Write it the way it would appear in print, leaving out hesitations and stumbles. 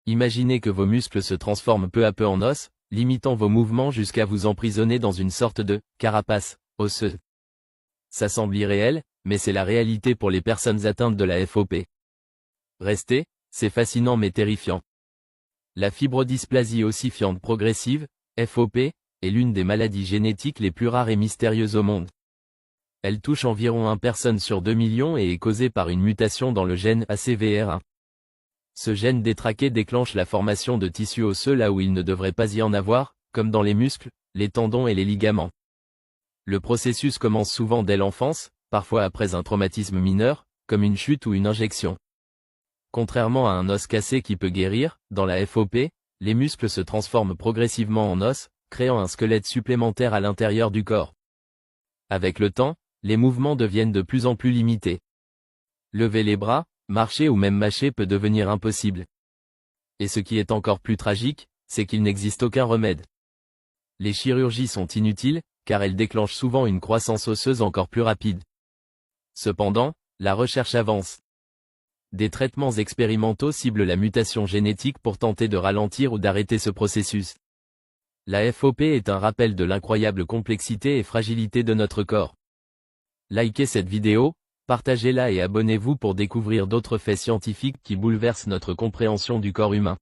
Imaginez que vos muscles se transforment peu à peu en os, limitant vos mouvements jusqu'à vous emprisonner dans une sorte de carapace osseuse. Ça semble irréel, mais c'est la réalité pour les personnes atteintes de la FOP. Restez, c'est fascinant mais terrifiant. La fibrodysplasie ossifiante progressive, FOP, est l'une des maladies génétiques les plus rares et mystérieuses au monde. Elle touche environ 1 personne sur 2 millions et est causée par une mutation dans le gène ACVR1. Ce gène détraqué déclenche la formation de tissus osseux là où il ne devrait pas y en avoir, comme dans les muscles, les tendons et les ligaments. Le processus commence souvent dès l'enfance, parfois après un traumatisme mineur, comme une chute ou une injection. Contrairement à un os cassé qui peut guérir, dans la FOP, les muscles se transforment progressivement en os, créant un squelette supplémentaire à l'intérieur du corps. Avec le temps, les mouvements deviennent de plus en plus limités. Lever les bras, marcher ou même mâcher peut devenir impossible. Et ce qui est encore plus tragique, c'est qu'il n'existe aucun remède. Les chirurgies sont inutiles, car elles déclenchent souvent une croissance osseuse encore plus rapide. Cependant, la recherche avance. Des traitements expérimentaux ciblent la mutation génétique pour tenter de ralentir ou d'arrêter ce processus. La FOP est un rappel de l'incroyable complexité et fragilité de notre corps. Likez cette vidéo, partagez-la et abonnez-vous pour découvrir d'autres faits scientifiques qui bouleversent notre compréhension du corps humain.